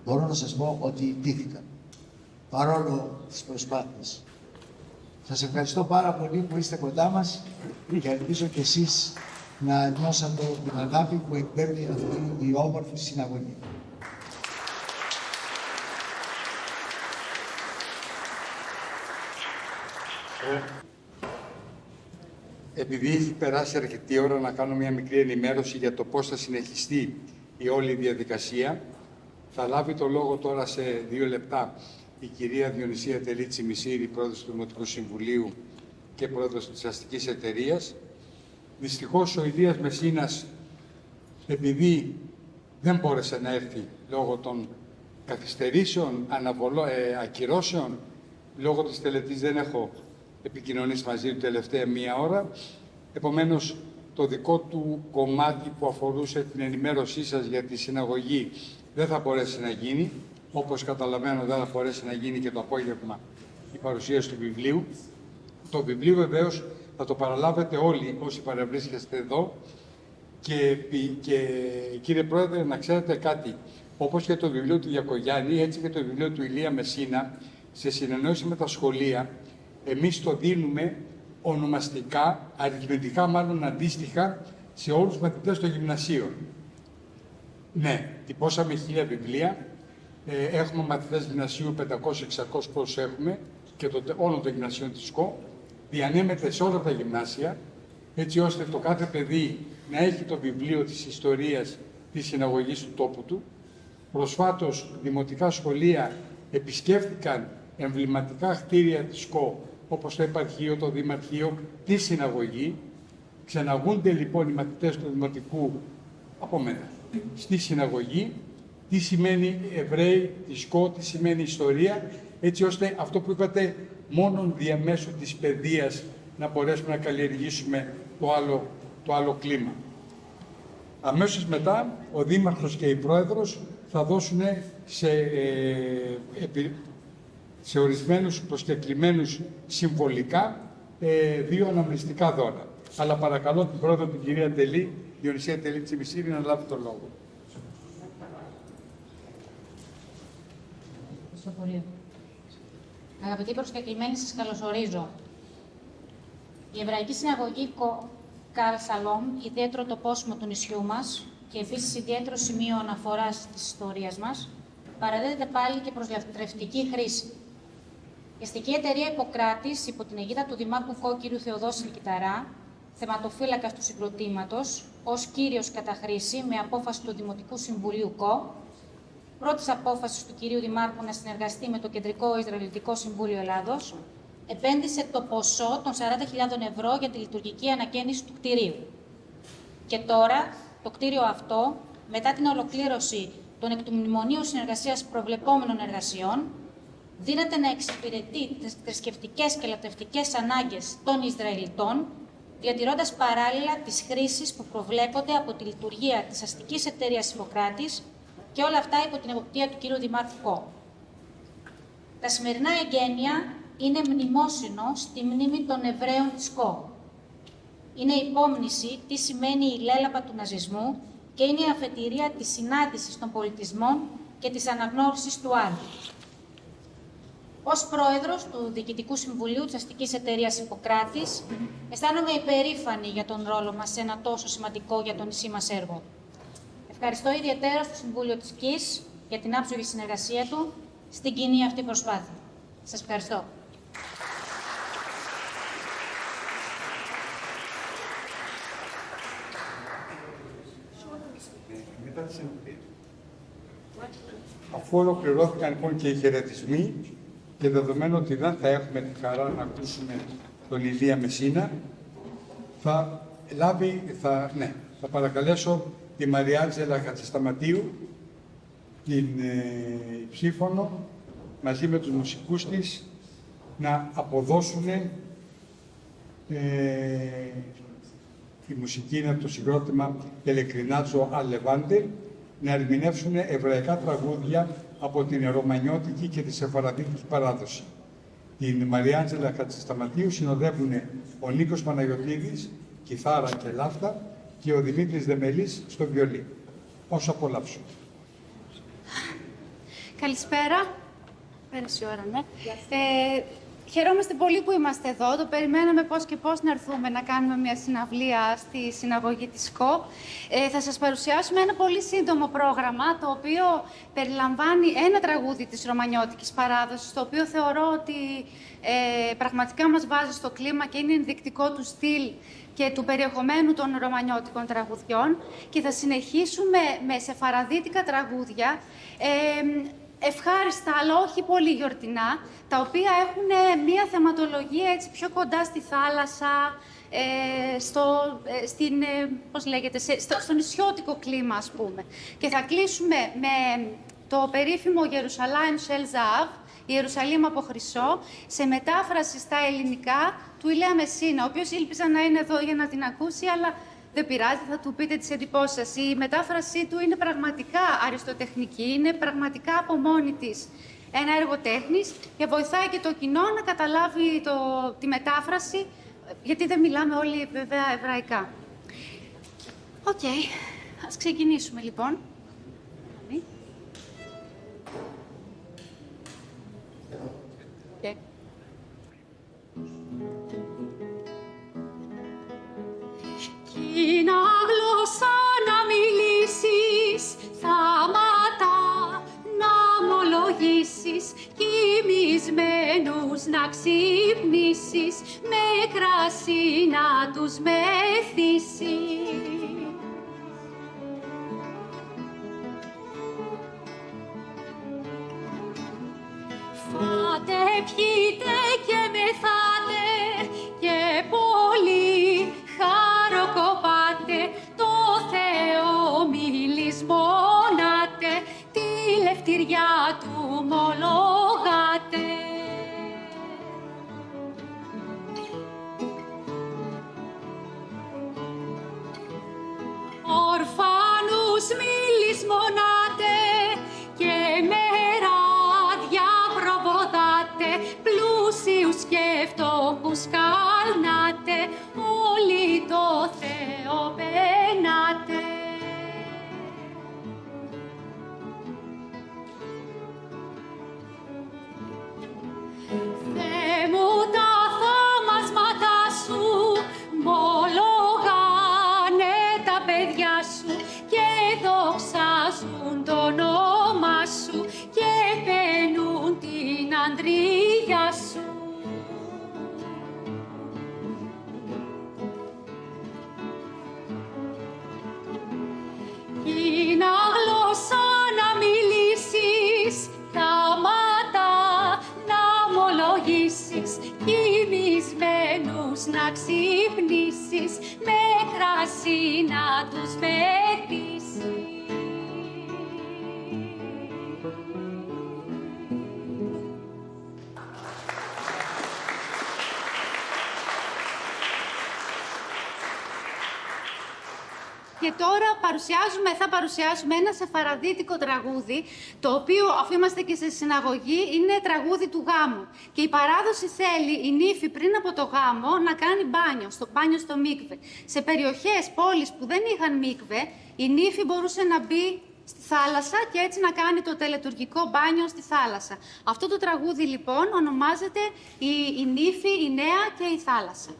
[SPEAKER 5] μπορώ να σας πω ότι ιτήθηκαν παρόλο τις προσπάθειες. Σας ευχαριστώ πάρα πολύ που είστε κοντά μας και ελπίζω και εσείς να νιώσατε την αγάπη που εκπέμπει αυτή η όμορφη συναγωγή.
[SPEAKER 1] Επειδή έχει περάσει αρκετή ώρα να κάνω μια μικρή ενημέρωση για το πώς θα συνεχιστεί η όλη διαδικασία, θα λάβει το λόγο τώρα σε 2 λεπτά η κυρία Διονυσία Τελίτση Μισήρη, πρόεδρος του Δημοτικού Συμβουλίου και πρόεδρος της Αστικής Εταιρείας. Δυστυχώς ο Ηλίας Μεσίνας, επειδή δεν μπόρεσε να έρθει λόγω των καθυστερήσεων, ακυρώσεων, λόγω της τελετής δεν έχω επικοινωνήσει μαζί του τελευταία 1 ώρα. Επομένως, το δικό του κομμάτι που αφορούσε την ενημέρωσή σας για τη συναγωγή δεν θα μπορέσει να γίνει. Όπως καταλαβαίνω, δεν θα μπορέσει να γίνει και το απόγευμα η παρουσίαση του βιβλίου. Το βιβλίο βεβαίως θα το παραλάβετε όλοι όσοι παρευρίσκεστε εδώ και κύριε Πρόεδρε, να ξέρετε κάτι. Όπως και το βιβλίο του Γιακογιάννη, έτσι και το βιβλίο του Ηλία Μεσίνα, σε συνεννόηση με τα σχολεία, εμείς το δίνουμε ονομαστικά, αριθμητικά μάλλον αντίστοιχα, σε όλους τους μαθητές των γυμνασίων. Ναι, τυπώσαμε 1000 βιβλία, έχουμε μαθητές γυμνασίου 500-600 πώς έχουμε και όλων των γυμνασίων της ΚΟ, διανέμεται σε όλα τα γυμνάσια, έτσι ώστε το κάθε παιδί να έχει το βιβλίο της ιστορίας της συναγωγής του τόπου του. Προσφάτως, δημοτικά σχολεία επισκέφθηκαν εμβληματικά κτίρια της ΚΟ, όπως το επαρχείο, το δημαρχείο, τη συναγωγή. Ξεναγούνται λοιπόν οι μαθητές του δημοτικού από μένα στη συναγωγή, τι σημαίνει Εβραίοι, της ΚΟ, τι σημαίνει ιστορία, έτσι ώστε αυτό που είπατε, μόνον διαμέσου της παιδείας να μπορέσουμε να καλλιεργήσουμε το άλλο κλίμα. Αμέσως μετά, ο Δήμαρχος και η Πρόεδρος θα δώσουν σε ορισμένους προσκεκλημένους συμβολικά 2 αναμνηστικά δώρα. Αλλά παρακαλώ την Πρόεδρο, την κυρία Διονυσία Τελίτση Μισήρη, να λάβει τον λόγο.
[SPEAKER 6] Ευχαριστώ πολύ. Αγαπητοί προσκεκλημένοι, σας καλωσορίζω. Η Εβραϊκή Συναγωγή Καρ Σαλόμ, ιδιαίτερο τοπόσιμο του νησιού μας και επίσης ιδιαίτερο σημείο αναφοράς της ιστορίας μας, παραδίδεται πάλι και προς λατρευτική χρήση. Η Αστική Εταιρεία Ιπποκράτης, υπό την αιγίδα του Δημάρχου ΚΟ κ. Θεοδόση Κιταρά, θεματοφύλακας του συγκροτήματος, ως κύριος κατά χρήση με απόφαση του Δημοτικού Συμβουλίου ΚΟ, πρώτης απόφασης του κυρίου Δημάρχου να συνεργαστεί με το Κεντρικό Ισραηλιτικό Συμβούλιο Ελλάδος, επένδυσε το ποσό των 40.000 ευρώ για τη λειτουργική ανακαίνιση του κτηρίου. Και τώρα, το κτίριο αυτό, μετά την ολοκλήρωση των εκ του Μνημονίου Συνεργασίας προβλεπόμενων εργασιών, δύναται να εξυπηρετεί τις θρησκευτικές και λατρευτικές ανάγκες των Ισραηλιτών, διατηρώντας παράλληλα τις χρήσεις που προβλέπονται από τη λειτουργία της Αστικής Εταιρείας Ιπποκράτης και όλα αυτά υπό την εποπτεία του κ. Δημάρχου ΚΟ. Τα σημερινά εγγένεια είναι μνημόσυνο στη μνήμη των Εβραίων της ΚΟ. Είναι υπόμνηση τι σημαίνει η λέλαπα του ναζισμού και είναι η αφετηρία της συνάντησης των πολιτισμών και της αναγνώρισης του άλλου. Ως πρόεδρος του Διοικητικού Συμβουλίου της Αστικής Εταιρείας Ιπποκράτης, αισθάνομαι υπερήφανη για τον ρόλο μας σε ένα τόσο σημαντικό για το νησί μας έργο. Ευχαριστώ ιδιαίτερα στο Συμβούλιο της ΚΙΣ για την άψογη συνεργασία του στην κοινή αυτή προσπάθεια. Σας ευχαριστώ.
[SPEAKER 1] Αφού ολοκληρώθηκαν λοιπόν και οι χαιρετισμοί και δεδομένου ότι δεν θα έχουμε τη χαρά να ακούσουμε τον Ηλία Μεσίνα, θα παρακαλέσω τη Μαριάντζελα Χατζησταματίου, την ψήφωνο, μαζί με τους μουσικούς της, να αποδώσουν τη μουσική, είναι το συγκρότημα Πελεκρινάτσο Αλεβάντε, να ερμηνεύσουν εβραϊκά τραγούδια από την ρωμανιώτικη και τη σεφαραδίτικη παράδοση. Την Μαριάντζελα Χατζησταματίου συνοδεύουν ο Νίκος Παναγιωτίδης, κιθάρα και λάφτα, και ο Δημήτρης Δεμελής στο βιολί. Όσο απολαύσουν.
[SPEAKER 7] Καλησπέρα. Πέρασε η ώρα, ναι. Χαιρόμαστε πολύ που είμαστε εδώ. Το περιμέναμε πώς και πώς να έρθουμε να κάνουμε μια συναυλία στη συναγωγή της ΚΟ. Θα σας παρουσιάσουμε ένα πολύ σύντομο πρόγραμμα, το οποίο περιλαμβάνει ένα τραγούδι της ρωμανιώτικης παράδοσης, το οποίο θεωρώ ότι πραγματικά μας βάζει στο κλίμα και είναι ενδεικτικό του στυλ και του περιεχομένου των ρωμανιώτικων τραγουδιών. Και θα συνεχίσουμε με σεφαραδίτικα τραγούδια, ευχάριστα, αλλά όχι πολύ γιορτινά, τα οποία έχουν μία θεματολογία έτσι πιο κοντά στη θάλασσα, στο νησιώτικο κλίμα, ας πούμε. Και θα κλείσουμε με το περίφημο Ιερουσαλήμ Shel Zahav, Ιερουσαλήμ από χρυσό, σε μετάφραση στα ελληνικά του Ηλία Μεσίνα, ο οποίος ήλπιζα να είναι εδώ για να την ακούσει, αλλά δεν πειράζει, θα του πείτε τις εντυπώσεις σας. Η μετάφρασή του είναι πραγματικά αριστοτεχνική, είναι πραγματικά από μόνη της ένα έργο τέχνης και βοηθάει και το κοινό να καταλάβει τη μετάφραση, γιατί δεν μιλάμε όλοι βέβαια εβραϊκά. Οκ, ας ξεκινήσουμε λοιπόν.
[SPEAKER 8] Κοινά γλώσσα να μιλήσεις, θάματα να ομολογήσεις, κοιμισμένους να ξυπνήσεις, με κρασί να τους μεθύσεις. Φάτε, πιείτε και μεθάτε και πολύ χαροκοπάτε, το Θεό μιλισμόνατε, τη λευτηριά του ομολογάτε. Ορφάνους μιλισμονάτε και μεράδια προβοδάτε, πλούσιους και φτωχούς καλνάτε, όλοι το Θεό πενάτε. Θεέ μου, τα θαυμάσματά σου μολογάνε τα παιδιά σου και δοξάζουν το όνομα σου και πενούν την αντρία σου. Κοινά γλώσσα να μιλήσεις, θάματα να ομολογήσεις, κοιμισμένους να ξυπνήσεις, με κρασί να τους μεθύσεις.
[SPEAKER 7] Και τώρα θα παρουσιάσουμε ένα σεφαραδίτικο τραγούδι, το οποίο, αφού είμαστε και σε συναγωγή, είναι τραγούδι του γάμου. Και η παράδοση θέλει η νύφη πριν από το γάμο να κάνει μπάνιο στο μίκβε. Σε περιοχές, πόλεις που δεν είχαν μίκβε, η νύφη μπορούσε να μπει στη θάλασσα και έτσι να κάνει το τελετουργικό μπάνιο στη θάλασσα. Αυτό το τραγούδι λοιπόν ονομάζεται η νύφη, η νέα και η θάλασσα.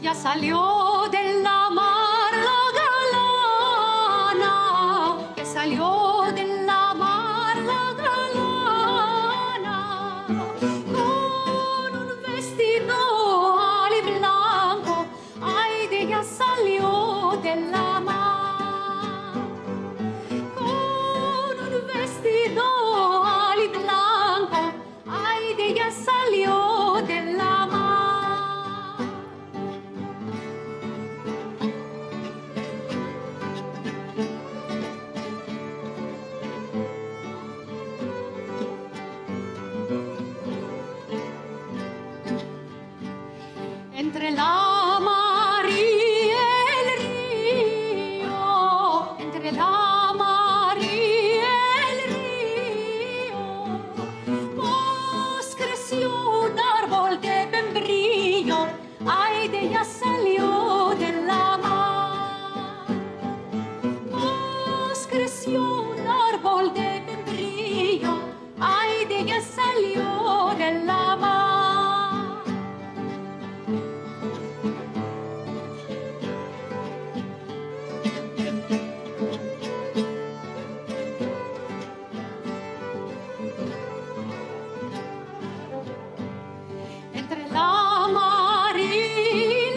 [SPEAKER 8] Ya salió de la mar la galana, ya salió de la mar la galana, con un vestido al blanco, ay de ya salió de la mar, con un vestido al blanco, ay de ya salió de la mar. Entre la mar y el río, entre la mar y el río, pues creció un árbol de membrillo, ay de ella salió de la mar. Pues creció un árbol de membrillo, ay de ella salió de la mar. Entre la mar y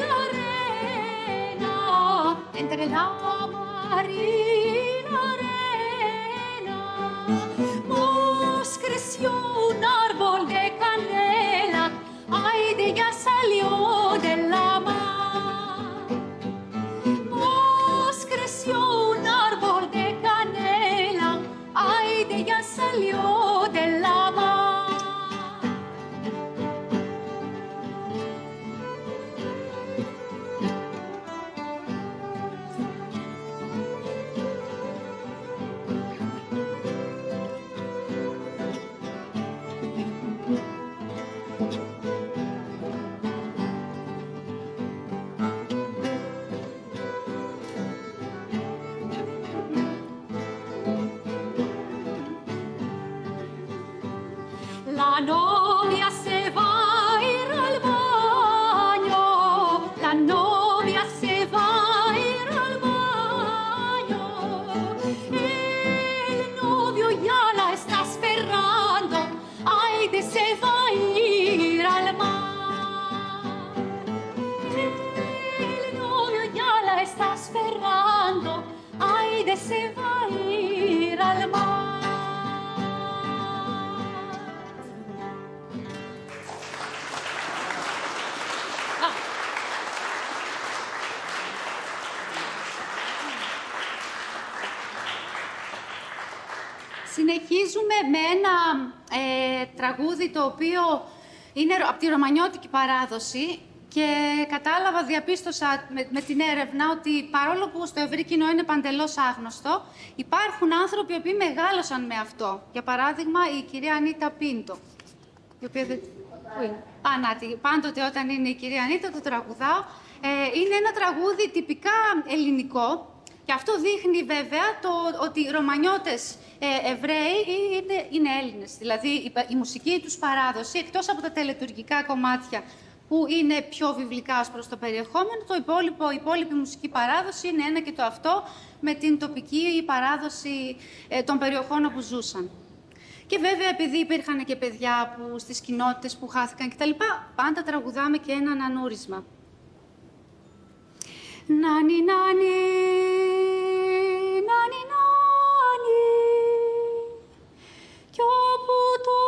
[SPEAKER 8] la arena, entre la mar y la arena, pues creció un árbol de canela, ay de ella salió de la mar. Pues creció un árbol de canela, ay de ella salió de la mar. La novia se va a ir al baño, la novia se va a ir al baño. El novio ya la está esperando, ay de se va a ir al mar. El novio ya la está esperando, ay de se va a ir al mar.
[SPEAKER 7] Συνεχίζουμε με ένα τραγούδι το οποίο είναι από τη ρωμανιώτικη παράδοση και κατάλαβα, διαπίστωσα με την έρευνα ότι παρόλο που στο ευρύ κοινό είναι παντελώς άγνωστο, υπάρχουν άνθρωποι οι οποίοι μεγάλωσαν με αυτό. Για παράδειγμα, η κυρία Ανίτα Πίντο, η οποία δεν... Πού είναι? Πάντοτε όταν είναι η κυρία Ανίτα το τραγουδάω. Είναι ένα τραγούδι τυπικά ελληνικό. Και αυτό δείχνει βέβαια ότι οι Ρωμανιώτες Εβραίοι είναι Έλληνες. Δηλαδή η μουσική τους παράδοση, εκτός από τα τελετουργικά κομμάτια που είναι πιο βιβλικά ως προς το περιεχόμενο, η υπόλοιπη μουσική παράδοση είναι ένα και το αυτό με την τοπική παράδοση των περιοχών όπου ζούσαν. Και βέβαια, επειδή υπήρχαν και παιδιά που στις κοινότητες που χάθηκαν κτλ., πάντα τραγουδάμε και ένα ανανούρισμα. Νάνι, νάνι, νάνι, νάνι, κι όπου το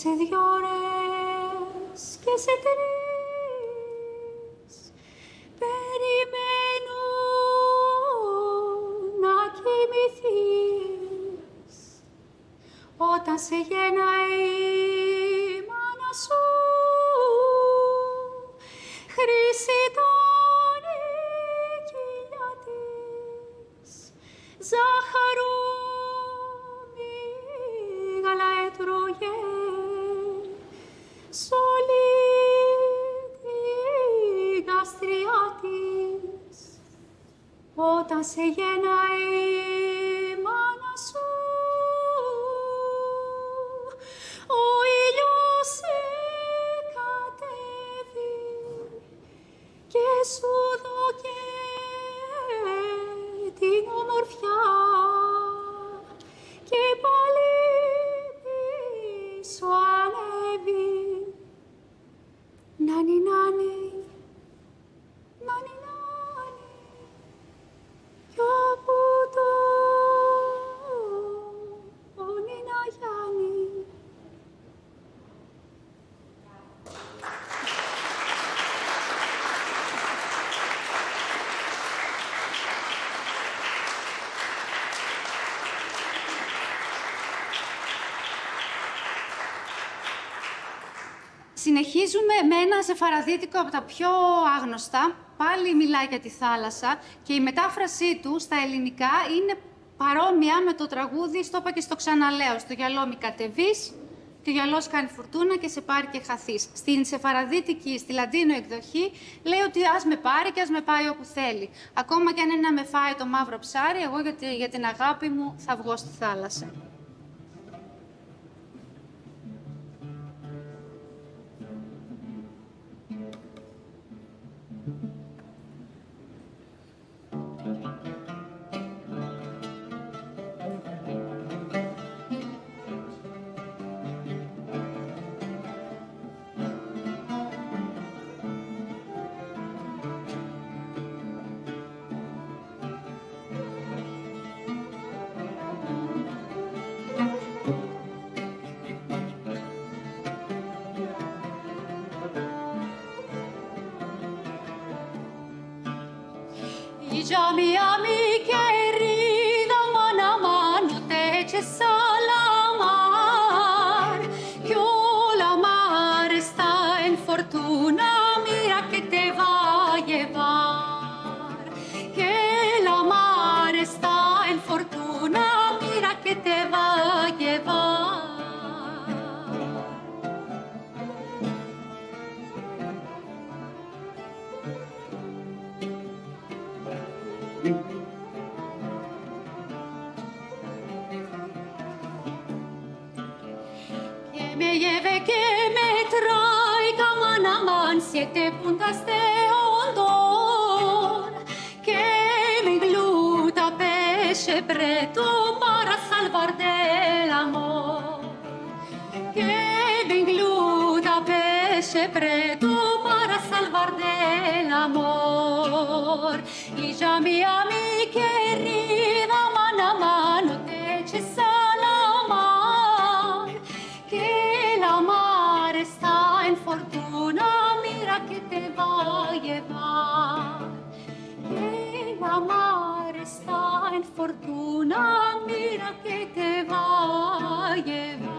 [SPEAKER 8] σε 2 ώρες και σε 3 περιμένω να κοιμηθείς. Όταν σε γεννάει η μάνα σου, χρυσή ήταν η κοιλιά της, ζάχαρο μίγαλα έτρωγε σ' όλη την γαστριά της. Όταν σε γεννάει η μάνα σου, ο ήλιος σε κατέβει και σου δώκε την ομορφιά και πάλι πίσω ανέβει. Νάνι, νάνι, νάνι, νάνι, κι όπου το Νίνα Γιάννη.
[SPEAKER 7] Συνεχίζουμε με ένα σεφαραδίτικο από τα πιο άγνωστα. Πάλι μιλάει για τη θάλασσα και η μετάφρασή του στα ελληνικά είναι παρόμοια με το τραγούδι «Στο είπα και στο ξαναλέω». «Στο γυαλό μη κατεβείς, και ο γυαλός κάνει φουρτούνα και σε πάρει και χαθείς». Στην σεφαραδίτικη, στη λατίνο εκδοχή, λέει ότι ας με πάρει και ας με πάει όπου θέλει. Ακόμα κι αν είναι να με φάει το μαύρο ψάρι, εγώ για την αγάπη μου θα βγω στη θάλασσα.
[SPEAKER 8] Ya mi querida Manamá, no te eches a la mar, que la mar está en fortuna, mira que te va a llevar. Que la mar está en fortuna, mira que te va a llevar. Me lleve que me traiga Manamán 7 puntas de hondón, que me engluta peche preto para salvar del amor, que me engluta peche preto para salvar del amor. Y ya mi querida Manamán, no te eches a la mar, que la mar está en fortuna, mira que te va a llevar. Que la mar está en fortuna, mira que te va a llevar.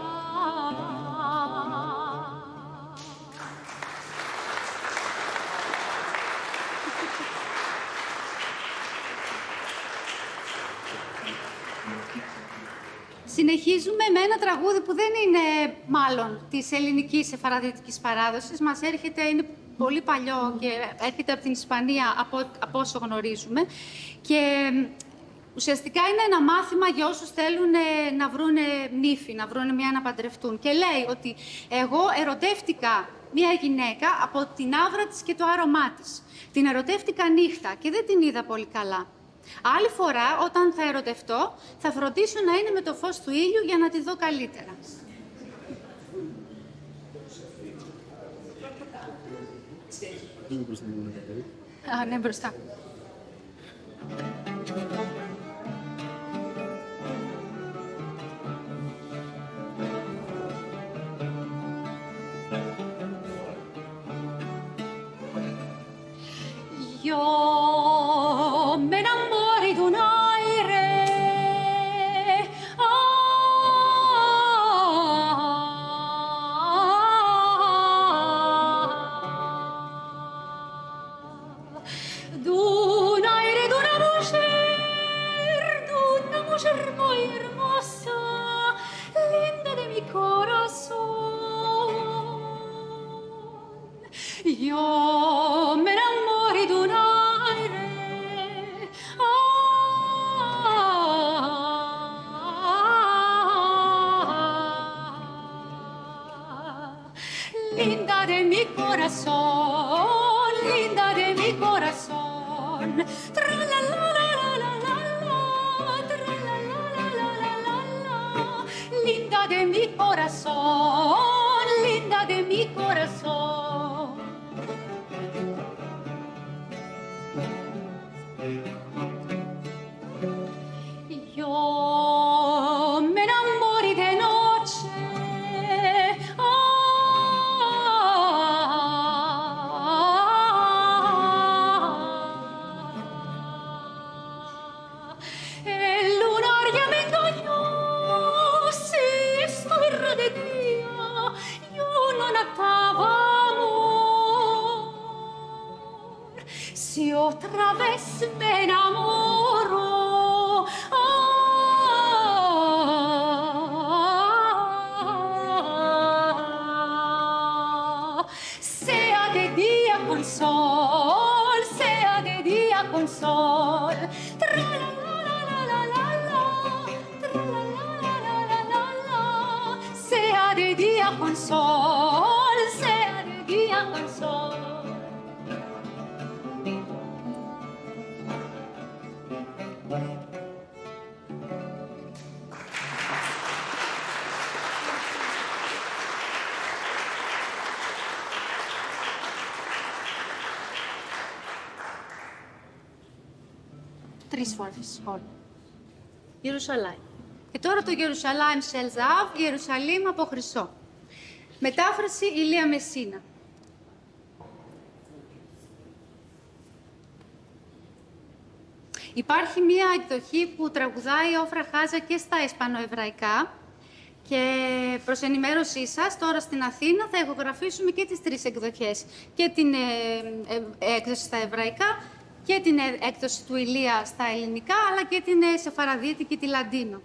[SPEAKER 7] Συνεχίζουμε με ένα τραγούδι που δεν είναι μάλλον της ελληνικής σεφαραδίτικης παράδοσης. Μας έρχεται, είναι πολύ παλιό και έρχεται από την Ισπανία από όσο γνωρίζουμε. Και ουσιαστικά είναι ένα μάθημα για όσους θέλουν να βρούνε νύφη, να βρούνε μια να παντρευτούν. Και λέει ότι εγώ ερωτεύτηκα μια γυναίκα από την άβρα της και το άρωμά της. Την ερωτεύτηκα νύχτα και δεν την είδα πολύ καλά. Άλλη φορά, όταν θα ερωτευτώ, θα φροντίσω να είναι με το φως του ήλιου για να τη δω καλύτερα. Α, ναι, μπροστά.
[SPEAKER 8] me innamori d'un aire. D'un aire d'una mujer muy hermosa, linda de mi corazón. Yo me enamoré d'un aire. Linda de mi corazón, linda de mi corazón. Tra la la la la la la la, tra la la la la la la la. Linda de mi corazón, linda de mi corazón. Yo me enamoré de noche. El lunar ya me engañó. Si esto era de día, yo no notaba amor. Si otra vez me enamoro, sea de día con sol, sea de día con sol. Tra la la la la la la la, tra la la la la la la. Sea de día con sol, sea de día con sol.
[SPEAKER 7] Τρεις φορές όλο. Ιερουσαλήμ. Και τώρα το Ιερουσαλήμ Σελ Ζαάβ, Ιερουσαλήμ από χρυσό. Μετάφραση Ηλία Μεσίνα. Υπάρχει μία εκδοχή που τραγουδάει ο Όφρα Χάζα και στα ισπανοεβραϊκά και προς ενημέρωσή σας, τώρα στην Αθήνα θα ηχογραφήσουμε και τις τρεις εκδοχές. Και την έκδοση στα εβραϊκά και την έκδοση του Ηλία στα ελληνικά, αλλά και την Σεφαραδίτη και τη Λαντίνο.